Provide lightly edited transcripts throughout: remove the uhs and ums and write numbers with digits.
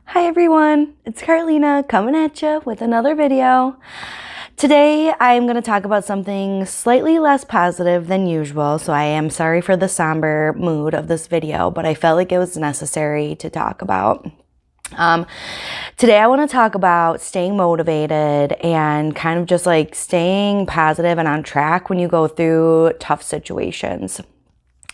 Hi everyone, it's Carlina coming at you with another video. Today I'm going to talk about something slightly less positive than usual, so I am sorry for the somber mood of this video, but I felt like it was necessary to talk about. Today I want to talk about staying motivated and kind of just like staying positive and on track when you go through tough situations.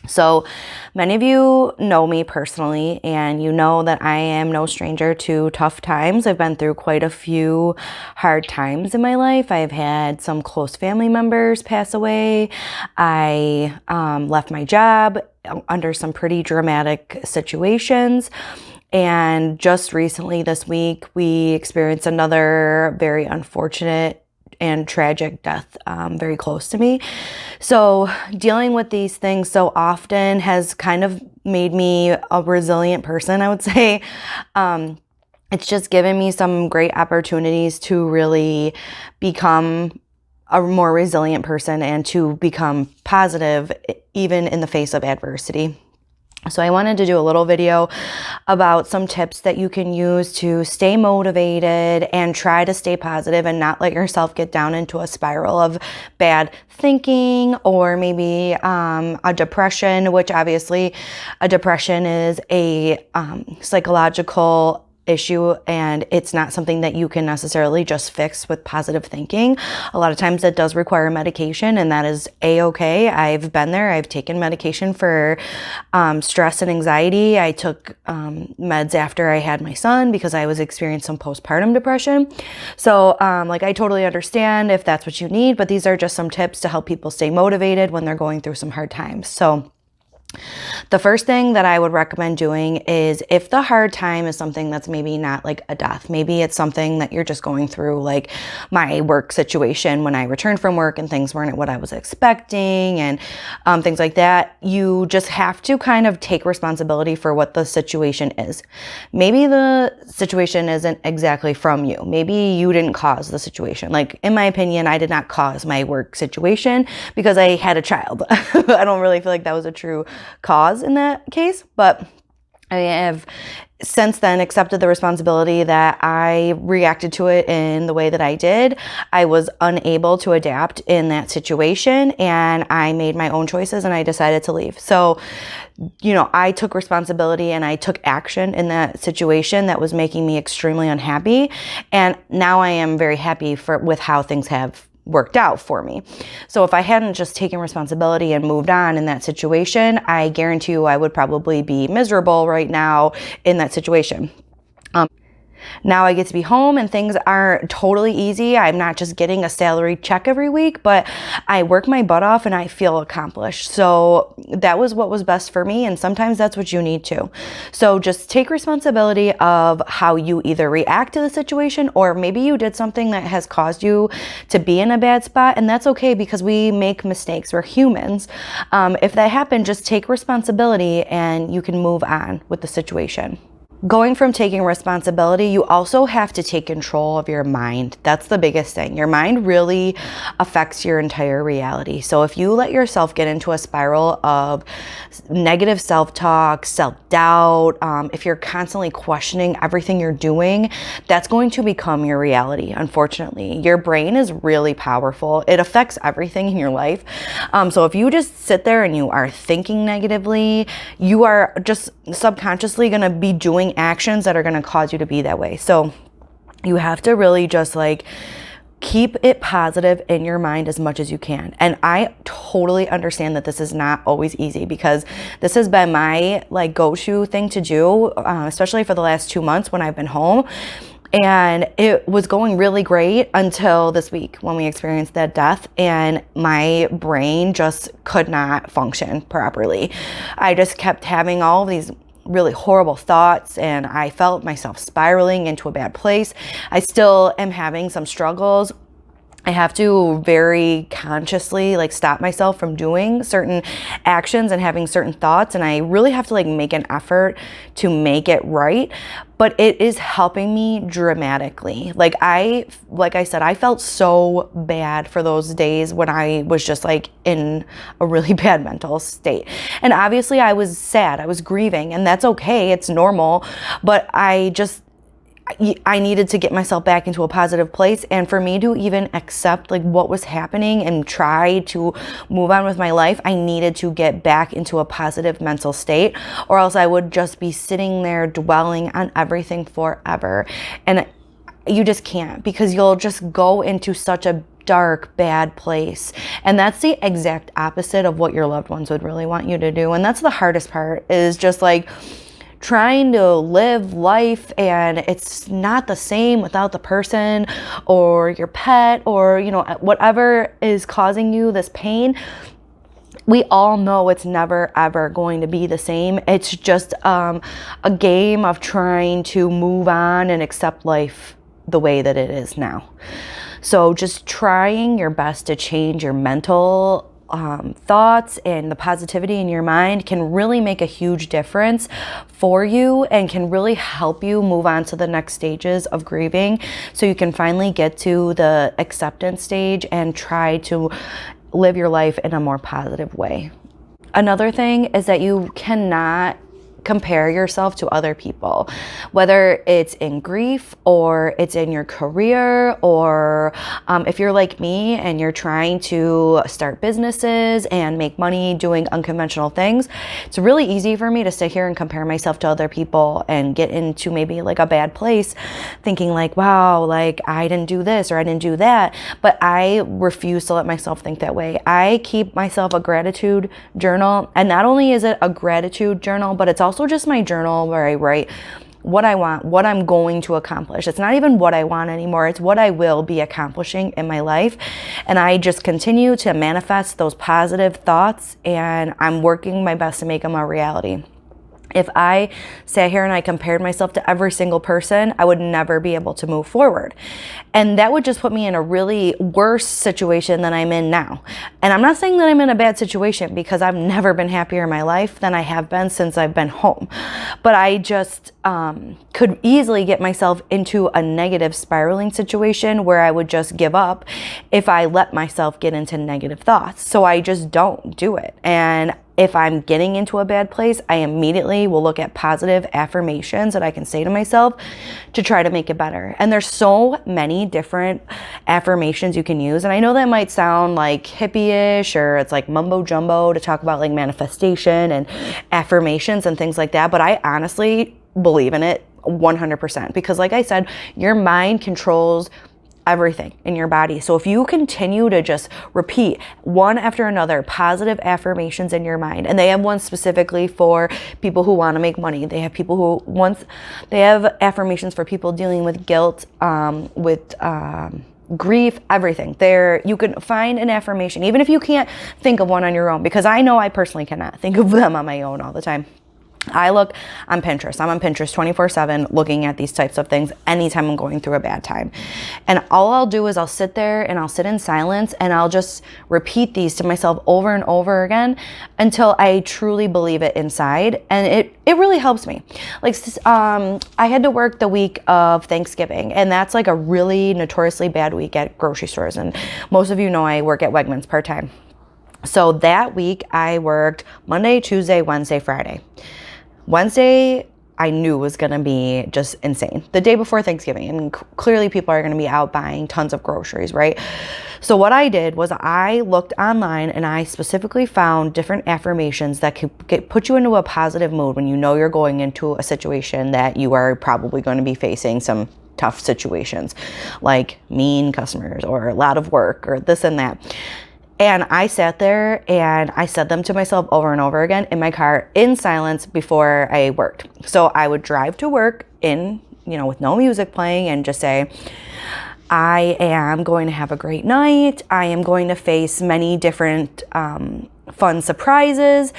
So many of you know me personally, and you know that I am no stranger to tough times. I've been through quite a few hard times in my life. I've had some close family members pass away. I left my job under some pretty dramatic situations. And just recently this week, we experienced another very unfortunate and tragic death very close to me. So dealing with these things so often has kind of made me a resilient person, I would say. It's just given me some great opportunities to really become a more resilient person and to become positive even in the face of adversity. So I wanted to do a little video about some tips that you can use to stay motivated and try to stay positive and not let yourself get down into a spiral of bad thinking or maybe a depression, which obviously a depression is a psychological issue, and it's not something that you can necessarily just fix with positive thinking. A lot of times it does require medication, and that is a-okay. I've been there. I've taken medication for stress and anxiety. I took meds after I had my son because I was experiencing some postpartum depression. So I totally understand if that's what you need, but these are just some tips to help people stay motivated when they're going through some hard times. So the first thing that I would recommend doing is, if the hard time is something that's maybe not like a death, maybe it's something that you're just going through, like my work situation when I returned from work and things weren't what I was expecting and things like that, you just have to kind of take responsibility for what the situation is. Maybe the situation isn't exactly from you. Maybe you didn't cause the situation. Like in my opinion, I did not cause my work situation because I had a child. I don't really feel like that was a true cause in that case, but I have since then accepted the responsibility that I reacted to it in the way that I did. I was unable to adapt in that situation, and I made my own choices and I decided to leave. So, I took responsibility and I took action in that situation that was making me extremely unhappy. And now I am very happy with how things have worked out for me. So if I hadn't just taken responsibility and moved on in that situation, I guarantee you I would probably be miserable right now in that situation. Now I get to be home and things aren't totally easy. I'm not just getting a salary check every week, but I work my butt off and I feel accomplished. So that was what was best for me, and sometimes that's what you need to. So just take responsibility of how you either react to the situation, or maybe you did something that has caused you to be in a bad spot, and that's okay because we make mistakes. We're humans. If that happened, just take responsibility and you can move on with the situation. Going from taking responsibility, you also have to take control of your mind. That's the biggest thing. Your mind really affects your entire reality. So if you let yourself get into a spiral of negative self-talk, self-doubt, if you're constantly questioning everything you're doing, that's going to become your reality, unfortunately. Your brain is really powerful. It affects everything in your life. So if you just sit there and you are thinking negatively, you are just subconsciously going to be doing actions that are going to cause you to be that way. So you have to really just keep it positive in your mind as much as you can. And I totally understand that this is not always easy, because this has been my go-to thing to do, especially for the last 2 months when I've been home. And it was going really great until this week when we experienced that death, and my brain just could not function properly. I just kept having all of these really horrible thoughts, and I felt myself spiraling into a bad place. I still am having some struggles. I have to very consciously stop myself from doing certain actions and having certain thoughts, and I really have to make an effort to make it right. But it is helping me dramatically. Like I said, I felt so bad for those days when I was just in a really bad mental state. And obviously I was sad, I was grieving, and that's okay, it's normal. But I just I needed to get myself back into a positive place. And for me to even accept like what was happening and try to move on with my life, I needed to get back into a positive mental state, or else I would just be sitting there dwelling on everything forever. And you just can't, because you'll just go into such a dark, bad place. And that's the exact opposite of what your loved ones would really want you to do. And that's the hardest part, is just like trying to live life, and it's not the same without the person or your pet or, you know, whatever is causing you this pain. We all know it's never ever going to be the same. It's just a game of trying to move on and accept life the way that it is now. So just trying your best to change your mental thoughts and the positivity in your mind can really make a huge difference for you, and can really help you move on to the next stages of grieving, so you can finally get to the acceptance stage and try to live your life in a more positive way. Another thing is that you cannot compare yourself to other people, whether it's in grief or it's in your career, or if you're like me and you're trying to start businesses and make money doing unconventional things. It's really easy for me to sit here and compare myself to other people and get into maybe like a bad place, thinking like, wow, like I didn't do this or I didn't do that. But I refuse to let myself think that way. I keep myself a gratitude journal, and not only is it a gratitude journal, but it's also just my journal where I write what I want, what I'm going to accomplish. It's not even what I want anymore. It's what I will be accomplishing in my life. And I just continue to manifest those positive thoughts, and I'm working my best to make them a reality. If I sat here and I compared myself to every single person, I would never be able to move forward. And that would just put me in a really worse situation than I'm in now. And I'm not saying that I'm in a bad situation, because I've never been happier in my life than I have been since I've been home. But I just could easily get myself into a negative spiraling situation where I would just give up if I let myself get into negative thoughts. So I just don't do it. And if I'm getting into a bad place, I immediately will look at positive affirmations that I can say to myself to try to make it better. And there's so many different affirmations you can use. And I know that might sound like hippie-ish, or it's like mumbo jumbo to talk about like manifestation and affirmations and things like that. But I honestly believe in it 100%, because like I said, your mind controls everything in your body. So if you continue to just repeat one after another positive affirmations in your mind, and they have one specifically for people who want to make money. They have people who they have affirmations for people dealing with guilt, with grief, everything. You can find an affirmation, even if you can't think of one on your own, because I know I personally cannot think of them on my own all the time. I look on Pinterest. I'm on Pinterest 24/7 looking at these types of things anytime I'm going through a bad time. And all I'll do is I'll sit there and I'll sit in silence, and I'll just repeat these to myself over and over again until I truly believe it inside. And it really helps me. Like, I had to work the week of Thanksgiving, and that's like a really notoriously bad week at grocery stores. And most of you know I work at Wegmans part-time. So that week I worked Monday, Tuesday, Wednesday, Friday. Wednesday, I knew was going to be just insane. The day before Thanksgiving, and clearly people are going to be out buying tons of groceries, right? So what I did was I looked online, and I specifically found different affirmations that could put you into a positive mood when you know you're going into a situation that you are probably going to be facing some tough situations, like mean customers or a lot of work or this and that. And I sat there and I said them to myself over and over again in my car in silence before I worked. So I would drive to work with no music playing, and just say, I am going to have a great night. I am going to face many different fun surprises.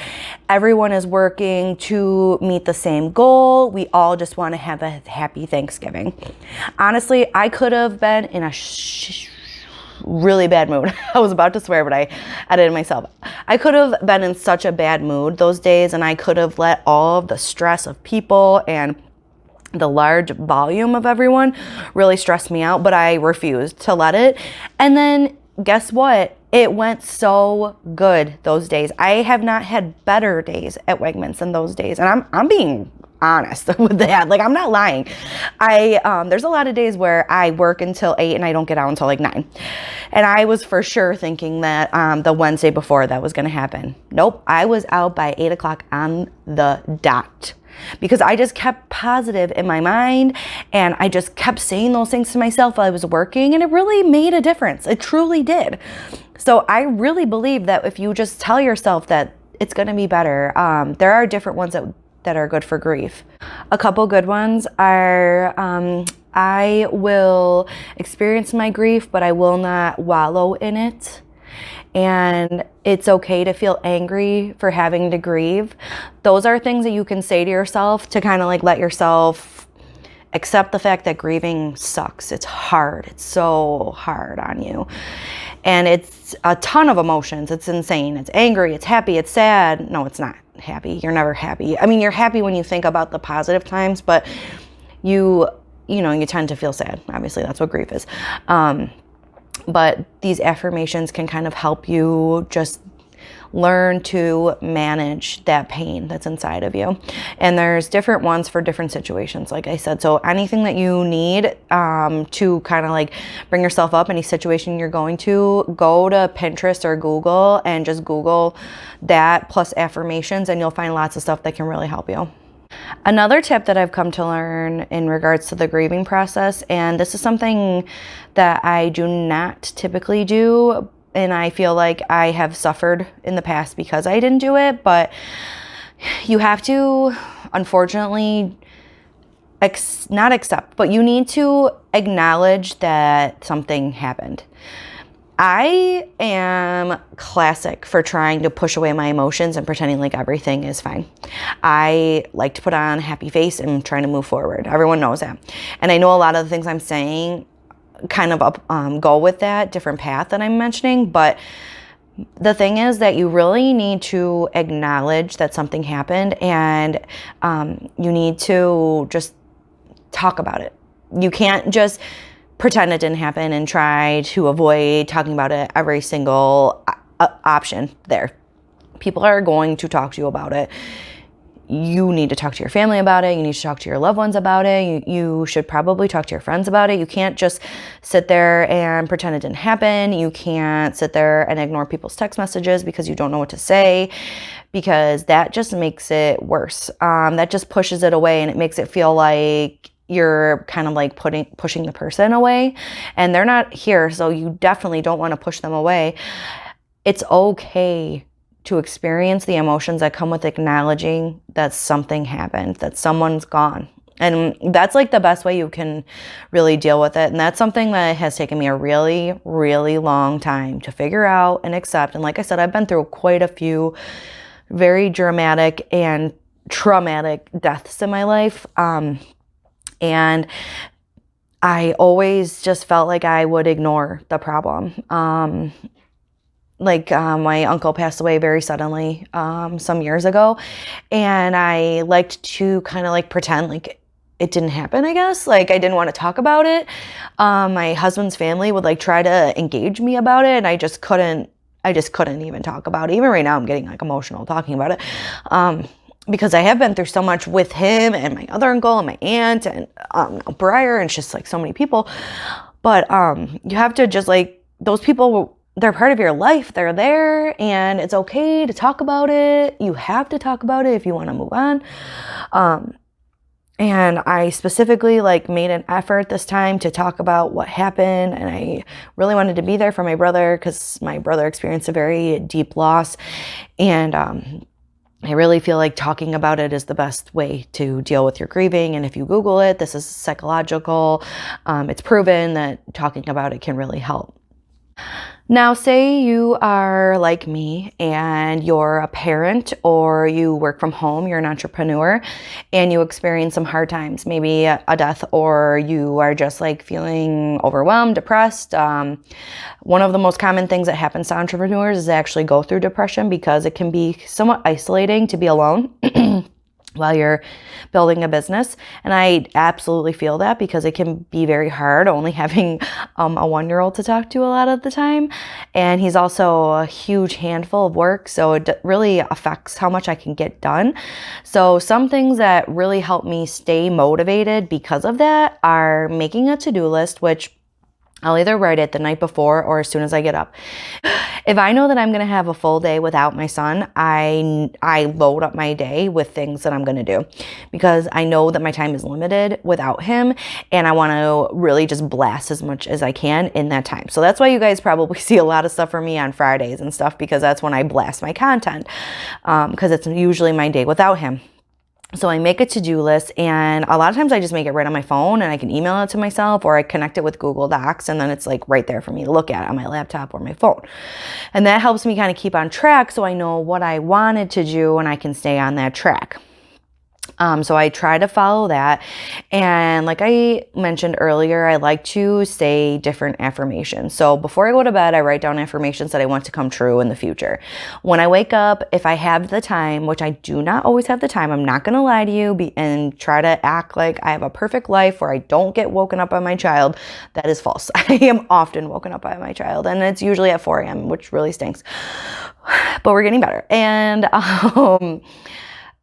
Everyone is working to meet the same goal. We all just want to have a happy Thanksgiving. Honestly, I could have been in a really bad mood. I was about to swear, but I edited myself. I could have been in such a bad mood those days, and I could have let all of the stress of people and the large volume of everyone really stress me out, but I refused to let it. And then guess what? It went so good those days. I have not had better days at Wegmans than those days. And I'm being honest with that. Like, I'm not lying. There's a lot of days where I work until 8 and I don't get out until like 9. And I was for sure thinking that the Wednesday before that was going to happen. Nope. I was out by 8 o'clock on the dot because I just kept positive in my mind and I just kept saying those things to myself while I was working, and it really made a difference. It truly did. So I really believe that if you just tell yourself that it's going to be better, there are different ones that are good for grief. A couple good ones are, I will experience my grief, but I will not wallow in it. And it's okay to feel angry for having to grieve. Those are things that you can say to yourself to kind of like let yourself accept the fact that grieving sucks. It's hard. It's so hard on you. And it's a ton of emotions. It's insane. It's angry. It's happy. It's sad. No, it's not happy. You're never happy. I mean, you're happy when you think about the positive times, but you tend to feel sad. Obviously, that's what grief is. But these affirmations can kind of help you just learn to manage that pain that's inside of you. And there's different ones for different situations, like I said. So anything that you need to kind of like bring yourself up, any situation you're going to, go to Pinterest or Google and just Google that plus affirmations, and you'll find lots of stuff that can really help you. Another tip that I've come to learn in regards to the grieving process, and this is something that I do not typically do, and I feel like I have suffered in the past because I didn't do it, but you have to, unfortunately, not accept, but you need to acknowledge that something happened. I am classic for trying to push away my emotions and pretending like everything is fine. I like to put on a happy face and trying to move forward. Everyone knows that. And I know a lot of the things I'm saying kind of go with that different path that I'm mentioning, but the thing is that you really need to acknowledge that something happened, and you need to just talk about it. You can't just pretend it didn't happen and try to avoid talking about it every single option there. People are going to talk to you about it. You need to talk to your family about it. You need to talk to your loved ones about it. You should probably talk to your friends about it. You can't just sit there and pretend it didn't happen. You can't sit there and ignore people's text messages because you don't know what to say, because that just makes it worse. That just pushes it away, and it makes it feel like you're kind of like pushing the person away, and they're not here, so you definitely don't want to push them away. It's okay to experience the emotions that come with acknowledging that something happened, that someone's gone. And that's like the best way you can really deal with it. And that's something that has taken me a really, really long time to figure out and accept. And like I said, I've been through quite a few very dramatic and traumatic deaths in my life. And I always just felt like I would ignore the problem. My uncle passed away very suddenly some years ago, and I liked to kind of like pretend like it didn't happen, I guess. Like, I didn't want to talk about it. My husband's family would like try to engage me about it, and I just couldn't even talk about it. Even right now, I'm getting like emotional talking about it. Because I have been through so much with him and my other uncle and my aunt and Briar, and it's just like so many people. But you have to just like, those people, they're part of your life. They're there, and it's okay to talk about it. You have to talk about it if you want to move on. And I specifically like made an effort this time to talk about what happened, and I really wanted to be there for my brother because my brother experienced a very deep loss, and I really feel like talking about it is the best way to deal with your grieving. And if you Google it, this is psychological. It's proven that talking about it can really help. Now, say you are like me and you're a parent, or you work from home, you're an entrepreneur, and you experience some hard times, maybe a death, or you are just like feeling overwhelmed, depressed. One of the most common things that happens to entrepreneurs is they actually go through depression because it can be somewhat isolating to be alone. while you're building a business. And I absolutely feel that, because it can be very hard only having a 1-year-old to talk to a lot of the time. And he's also a huge handful of work, so it really affects how much I can get done. So some things that really help me stay motivated because of that are making a to-do list, which I'll either write it the night before or as soon as I get up. If I know that I'm going to have a full day without my son, I load up my day with things that I'm going to do, because I know that my time is limited without him, and I want to really just blast as much as I can in that time. So that's why you guys probably see a lot of stuff from me on Fridays and stuff, because that's when I blast my content, because it's usually my day without him. So I make a to-do list, and a lot of times I just make it right on my phone, and I can email it to myself, or I connect it with Google Docs, and then it's like right there for me to look at on my laptop or my phone. And that helps me kind of keep on track, so I know what I wanted to do and I can stay on that track. So I try to follow that. And like I mentioned earlier, I like to say different affirmations. So before I go to bed, I write down affirmations that I want to come true in the future. When I wake up, if I have the time, which I do not always have the time, I'm not going to lie to you and try to act like I have a perfect life where I don't get woken up by my child. That is false. I am often woken up by my child, and it's usually at 4 a.m., which really stinks. But we're getting better. And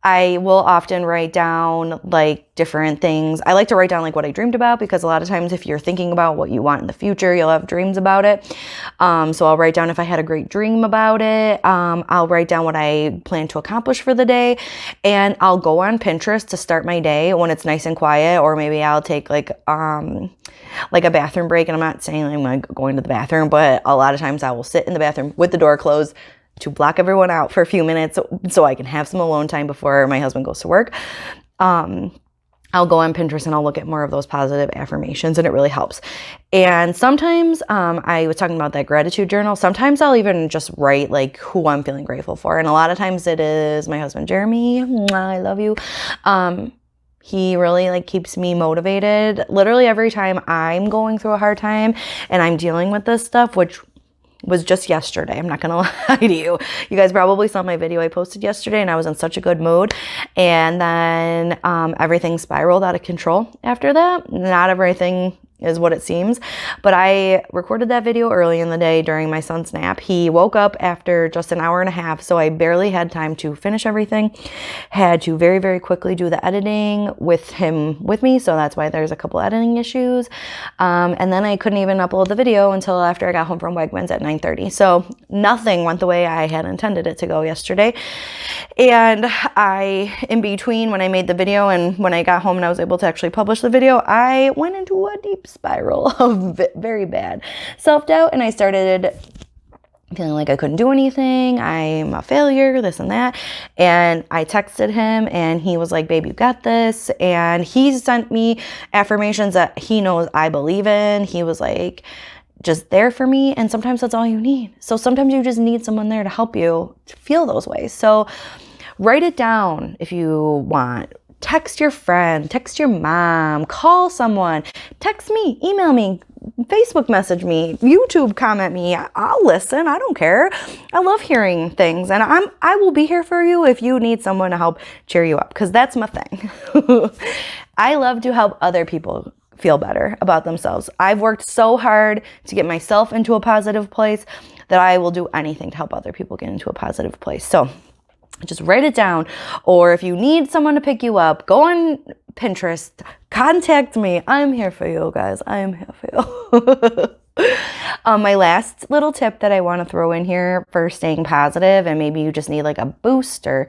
I will often write down like different things. I like to write down like what I dreamed about, because a lot of times if you're thinking about what you want in the future, you'll have dreams about it. So I'll write down if I had a great dream about it. I'll write down what I plan to accomplish for the day, and I'll go on Pinterest to start my day when it's nice and quiet, or maybe I'll take like a bathroom break. And I'm not saying I'm like going to the bathroom, but a lot of times I will sit in the bathroom with the door closed to block everyone out for a few minutes so I can have some alone time before my husband goes to work. I'll go on Pinterest and I'll look at more of those positive affirmations, and it really helps. And sometimes, I was talking about that gratitude journal. Sometimes I'll even just write like who I'm feeling grateful for. And a lot of times it is my husband, Jeremy. I love you. He really like keeps me motivated. Literally every time I'm going through a hard time and I'm dealing with this stuff, which was just yesterday. I'm not going to lie to you. You guys probably saw my video I posted yesterday, and I was in such a good mood. And then everything spiraled out of control after that. Not everything is what it seems, but I recorded that video early in the day during my son's nap. He woke up after just an hour and a half, so I barely had time to finish everything. Had to very, very quickly do the editing with him with me, so that's why there's a couple editing issues. And then I couldn't even upload the video until after I got home from Wegmans at 9:30. So nothing went the way I had intended it to go yesterday. And in between when I made the video and when I got home and I was able to actually publish the video, I went into a deep spiral of very bad self-doubt, and I started feeling like I couldn't do anything. I'm a failure, this and that. And I texted him, and he was like, babe, you got this. And he sent me affirmations that he knows I believe in. He was like, just there for me. And sometimes that's all you need. So sometimes you just need someone there to help you to feel those ways. So write it down if you want. Text your friend, text your mom, call someone, text me, email me, Facebook message me, YouTube comment me. I'll listen. I don't care. I love hearing things, and I will be here for you if you need someone to help cheer you up, because that's my thing. I love to help other people feel better about themselves. I've worked so hard to get myself into a positive place that I will do anything to help other people get into a positive place. So just write it down. Or if you need someone to pick you up, go on Pinterest, contact me. I'm here for you, guys. I'm here for you. My last little tip that I want to throw in here for staying positive, and maybe you just need like a boost or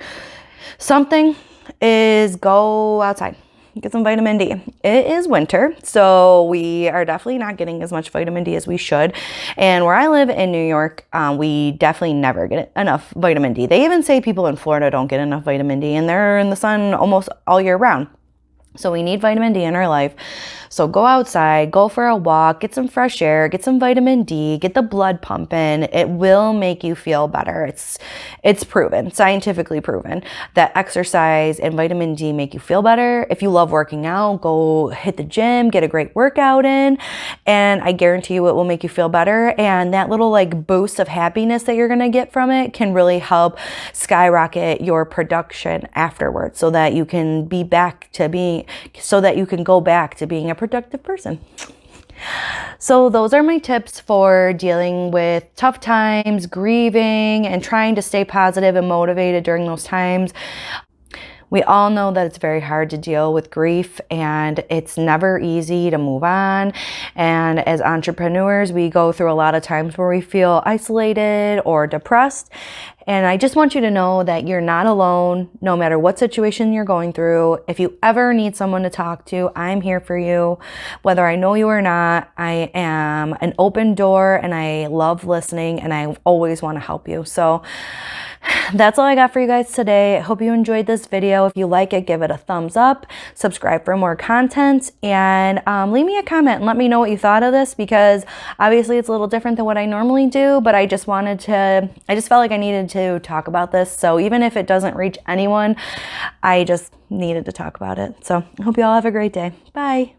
something, is go outside. Get some vitamin D. It is winter, so we are definitely not getting as much vitamin D as we should. And where I live in New York, we definitely never get enough vitamin D. They even say people in Florida don't get enough vitamin D, and they're in the sun almost all year round. So we need vitamin D in our life. So go outside, go for a walk, get some fresh air, get some vitamin D, get the blood pumping. It will make you feel better. It's proven, scientifically proven, that exercise and vitamin D make you feel better. If you love working out, go hit the gym, get a great workout in, and I guarantee you it will make you feel better. And that little like boost of happiness that you're gonna get from it can really help skyrocket your production afterwards, so that you can be back to being, so that you can go back to being a productive person. So those are my tips for dealing with tough times, grieving, and trying to stay positive and motivated during those times. We all know that it's very hard to deal with grief, and it's never easy to move on. And as entrepreneurs, we go through a lot of times where we feel isolated or depressed. And I just want you to know that you're not alone, no matter what situation you're going through. If you ever need someone to talk to, I'm here for you. Whether I know you or not, I am an open door, and I love listening, and I always want to help you. So that's all I got for you guys today. I hope you enjoyed this video. If you like it, give it a thumbs up, subscribe for more content, and leave me a comment and let me know what you thought of this, because obviously it's a little different than what I normally do, but I just felt like I needed to talk about this. So even if it doesn't reach anyone, I just needed to talk about it. So I hope you all have a great day. Bye.